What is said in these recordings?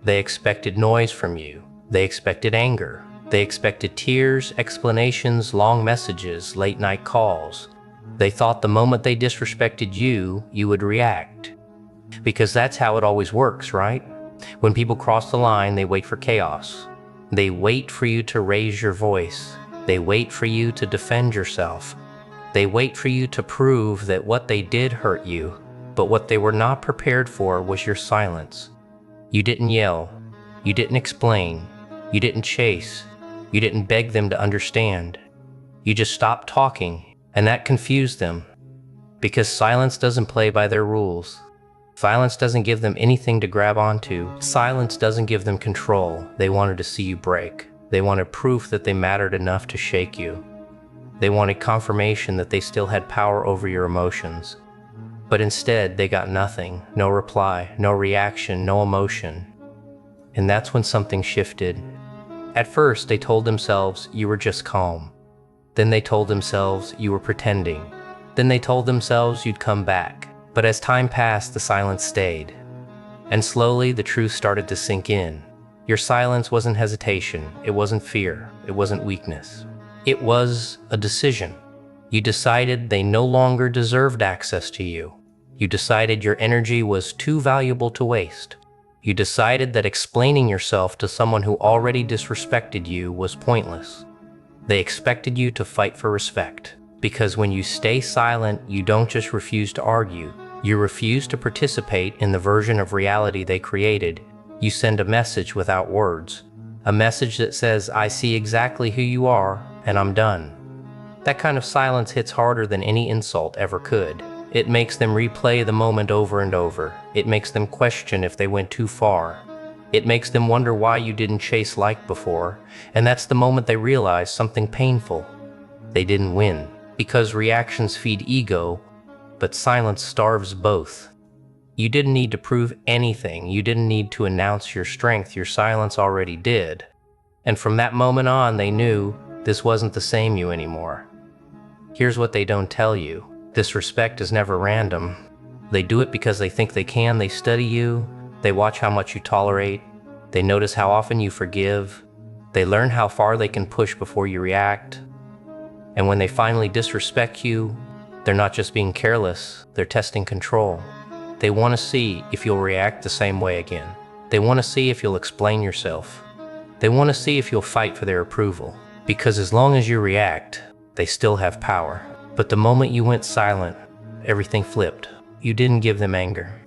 They expected noise from you. They expected anger. They expected tears, explanations, long messages, late-night calls. They thought the moment they disrespected you, you would react. Because that's how it always works, right? When people cross the line, they wait for chaos. They wait for you to raise your voice. They wait for you to defend yourself. They wait for you to prove that what they did hurt you, but what they were not prepared for was your silence. You didn't yell. You didn't explain. You didn't chase. You didn't beg them to understand. You just stopped talking, and that confused them. Because silence doesn't play by their rules. Silence doesn't give them anything to grab onto. Silence doesn't give them control. They wanted to see you break. They wanted proof that they mattered enough to shake you. They wanted confirmation that they still had power over your emotions. But instead, they got nothing. No reply, no reaction, no emotion. And that's when something shifted. At first, they told themselves you were just calm. Then they told themselves you were pretending. Then they told themselves you'd come back. But as time passed, the silence stayed. And slowly, the truth started to sink in. Your silence wasn't hesitation. It wasn't fear. It wasn't weakness. It was a decision. You decided they no longer deserved access to you. You decided your energy was too valuable to waste. You decided that explaining yourself to someone who already disrespected you was pointless. They expected you to fight for respect. Because when you stay silent, you don't just refuse to argue. You refuse to participate in the version of reality they created. You send a message without words. A message that says, I see exactly who you are, and I'm done. That kind of silence hits harder than any insult ever could. It makes them replay the moment over and over. It makes them question if they went too far. It makes them wonder why you didn't chase like before, and that's the moment they realize something painful. They didn't win. Because reactions feed ego, but silence starves both. You didn't need to prove anything. You didn't need to announce your strength. Your silence already did. And from that moment on, they knew this wasn't the same you anymore. Here's what they don't tell you. Disrespect is never random. They do it because they think they can. They study you. They watch how much you tolerate. They notice how often you forgive. They learn how far they can push before you react. And when they finally disrespect you, they're not just being careless, they're testing control. They want to see if you'll react the same way again. They want to see if you'll explain yourself. They want to see if you'll fight for their approval. Because as long as you react, they still have power. But the moment you went silent, everything flipped. You didn't give them anger.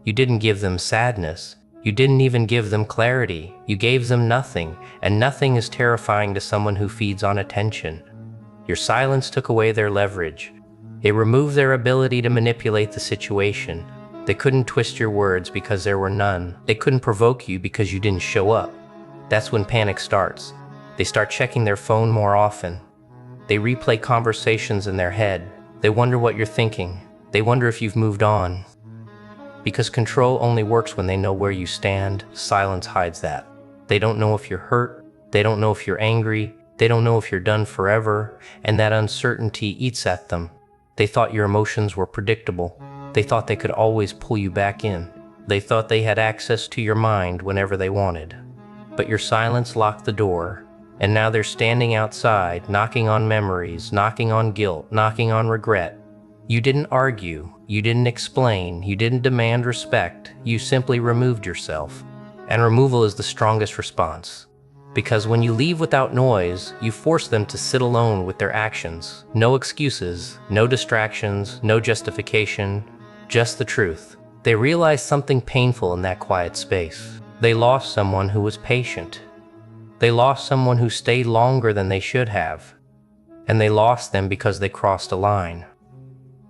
You didn't give them sadness. You didn't even give them clarity. You gave them nothing, and nothing is terrifying to someone who feeds on attention. Your silence took away their leverage. It removed their ability to manipulate the situation. They couldn't twist your words because there were none. They couldn't provoke you because you didn't show up. That's when panic starts. They start checking their phone more often. They replay conversations in their head. They wonder what you're thinking. They wonder if you've moved on. Because control only works when they know where you stand. Silence hides that. They don't know if you're hurt. They don't know if you're angry. They don't know if you're done forever, and that uncertainty eats at them. They thought your emotions were predictable. They thought they could always pull you back in. They thought they had access to your mind whenever they wanted. But your silence locked the door, and now they're standing outside, knocking on memories, knocking on guilt, knocking on regret. You didn't argue, you didn't explain, you didn't demand respect, you simply removed yourself. And removal is the strongest response. Because when you leave without noise, you force them to sit alone with their actions. No excuses, no distractions, no justification, just the truth. They realized something painful in that quiet space. They lost someone who was patient. They lost someone who stayed longer than they should have. And they lost them because they crossed a line.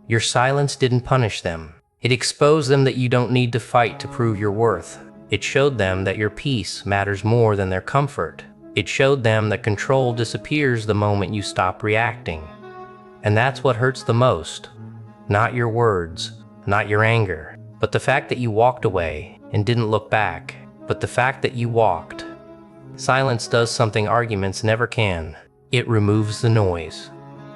Your silence didn't punish them. It exposed them that you don't need to fight to prove your worth. It showed them that your peace matters more than their comfort. It showed them that control disappears the moment you stop reacting. And that's what hurts the most. Not your words, not your anger, but the fact that you walked away and didn't look back, but the fact that you walked. Silence does something arguments never can. It removes the noise.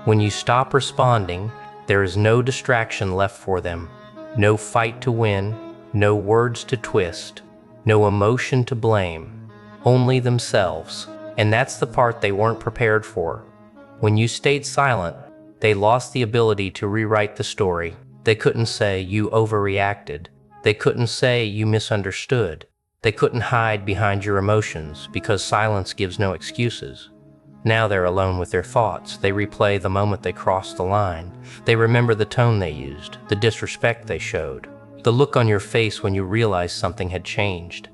When you stop responding, there is no distraction left for them. No fight to win, no words to twist. no emotion to blame, only themselves. And that's the part they weren't prepared for. When you stayed silent, they lost the ability to rewrite the story. They couldn't say you overreacted. They couldn't say you misunderstood. They couldn't hide behind your emotions because silence gives no excuses. Now they're alone with their thoughts. They replay the moment they crossed the line. They remember the tone they used, the disrespect they showed, the look on your face when you realized something had changed.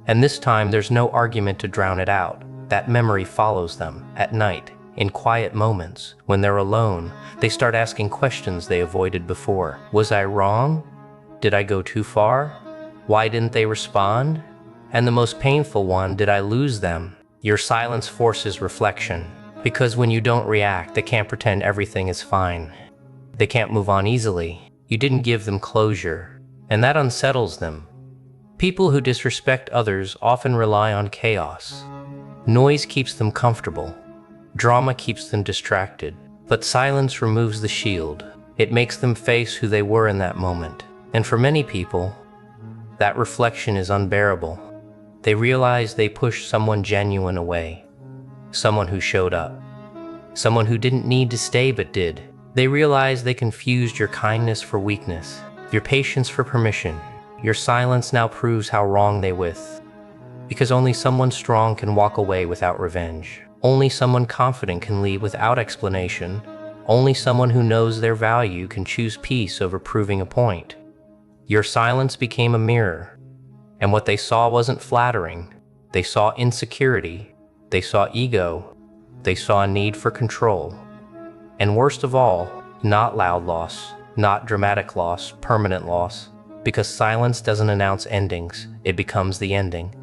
And this time there's no argument to drown it out. That memory follows them at night, in quiet moments. When they're alone, they start asking questions they avoided before. Was I wrong? Did I go too far? Why didn't they respond? And the most painful one, did I lose them? Your silence forces reflection, because when you don't react, they can't pretend everything is fine. They can't move on easily. You didn't give them closure, and that unsettles them. People who disrespect others often rely on chaos. Noise keeps them comfortable. Drama keeps them distracted. But silence removes the shield. It makes them face who they were in that moment. And for many people, that reflection is unbearable. They realize they pushed someone genuine away, someone who showed up, someone who didn't need to stay but did. They realize they confused your kindness for weakness, your patience for permission. Your silence now proves how wrong they were. Because only someone strong can walk away without revenge. Only someone confident can leave without explanation. Only someone who knows their value can choose peace over proving a point. Your silence became a mirror. And what they saw wasn't flattering. They saw insecurity. They saw ego. They saw a need for control. And worst of all, not loud loss, not dramatic loss, permanent loss. Because silence doesn't announce endings, it becomes the ending.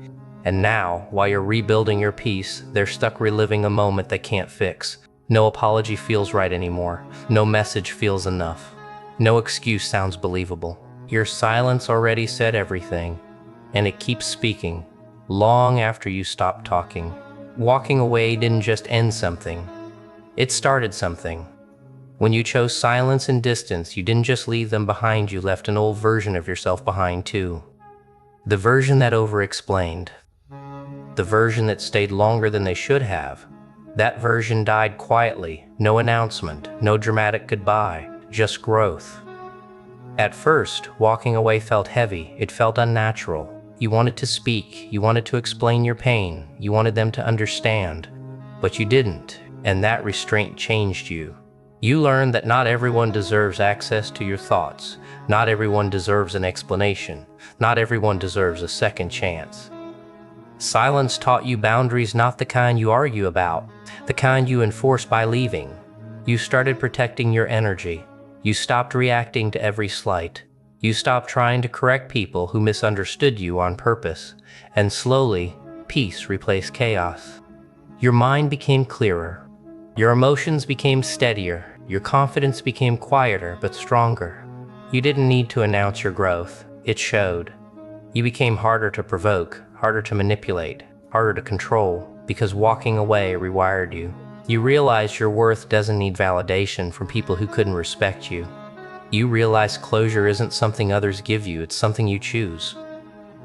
And now, while you're rebuilding your peace, they're stuck reliving a moment they can't fix. No apology feels right anymore. No message feels enough. No excuse sounds believable. Your silence already said everything. And it keeps speaking, long after you stop talking. Walking away didn't just end something. It started something. When you chose silence and distance, you didn't just leave them behind, you left an old version of yourself behind too. The version that over-explained. The version that stayed longer than they should have. That version died quietly, no announcement, no dramatic goodbye, just growth. At first, walking away felt heavy, it felt unnatural. You wanted to speak, you wanted to explain your pain, you wanted them to understand, but you didn't, and that restraint changed you. You learned that not everyone deserves access to your thoughts, not everyone deserves an explanation, not everyone deserves a second chance. Silence taught you boundaries, not the kind you argue about, the kind you enforce by leaving. You started protecting your energy. You stopped reacting to every slight. You stopped trying to correct people who misunderstood you on purpose, and slowly, peace replaced chaos. Your mind became clearer. Your emotions became steadier. Your confidence became quieter but stronger. You didn't need to announce your growth. It showed. You became harder to provoke, harder to manipulate, harder to control, because walking away rewired you. You realized your worth doesn't need validation from people who couldn't respect you. You realize closure isn't something others give you, it's something you choose.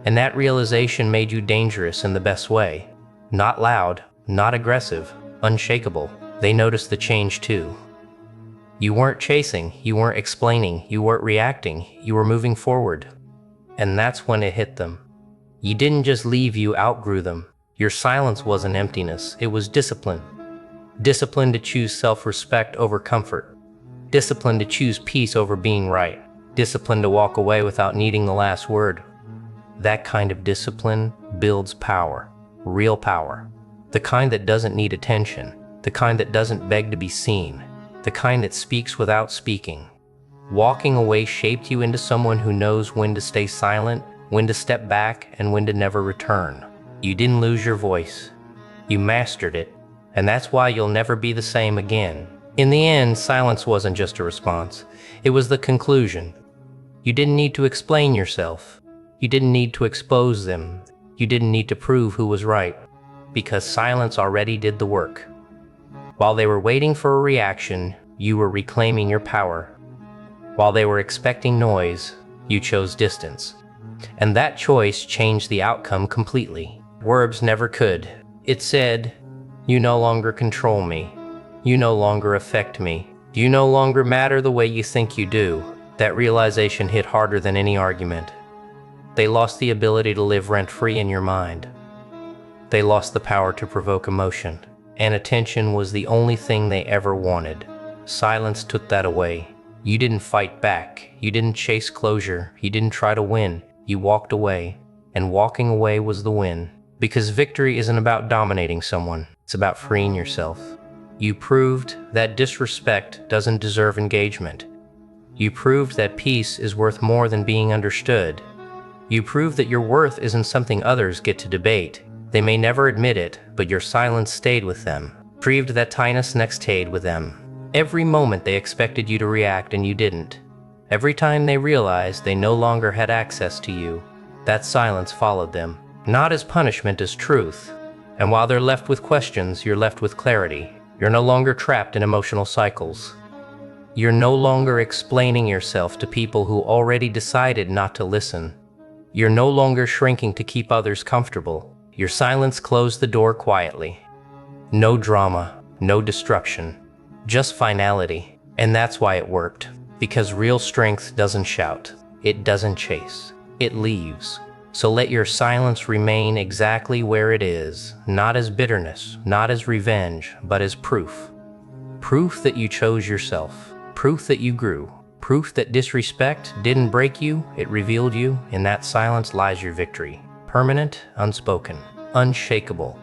And that realization made you dangerous in the best way. Not loud, not aggressive, unshakable. They noticed the change too. You weren't chasing, you weren't explaining, you weren't reacting, you were moving forward. And that's when it hit them. You didn't just leave, you outgrew them. Your silence wasn't emptiness, it was discipline. Discipline to choose self-respect over comfort. Discipline to choose peace over being right. Discipline to walk away without needing the last word. That kind of discipline builds power, real power. The kind that doesn't need attention, the kind that doesn't beg to be seen, the kind that speaks without speaking. Walking away shaped you into someone who knows when to stay silent, when to step back, and when to never return. You didn't lose your voice. You mastered it, and that's why you'll never be the same again. In the end, silence wasn't just a response. It was the conclusion. You didn't need to explain yourself. You didn't need to expose them. You didn't need to prove who was right, because silence already did the work. While they were waiting for a reaction, you were reclaiming your power. While they were expecting noise, you chose distance. And that choice changed the outcome completely. Words never could. It said, "You no longer control me. You no longer affect me. You no longer matter the way you think you do." That realization hit harder than any argument. They lost the ability to live rent-free in your mind. They lost the power to provoke emotion. And attention was the only thing they ever wanted. Silence took that away. You didn't fight back. You didn't chase closure. You didn't try to win. You walked away. And walking away was the win. Because victory isn't about dominating someone. It's about freeing yourself. You proved that disrespect doesn't deserve engagement. You proved that peace is worth more than being understood. You proved that your worth isn't something others get to debate. They may never admit it, but your silence stayed with them. Proved that tightness next stayed with them. Every moment they expected you to react and you didn't. Every time they realized they no longer had access to you, that silence followed them. Not as punishment, as truth. And while they're left with questions, you're left with clarity. You're no longer trapped in emotional cycles. You're no longer explaining yourself to people who already decided not to listen. You're no longer shrinking to keep others comfortable. Your silence closed the door quietly. No drama, no destruction, just finality. And that's why it worked. Because real strength doesn't shout. It doesn't chase. It leaves. So let your silence remain exactly where it is, not as bitterness, not as revenge, but as proof. Proof that you chose yourself. Proof that you grew. Proof that disrespect didn't break you, it revealed you. In that silence lies your victory. Permanent, unspoken, unshakable.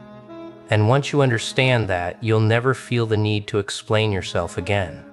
And once you understand that, you'll never feel the need to explain yourself again.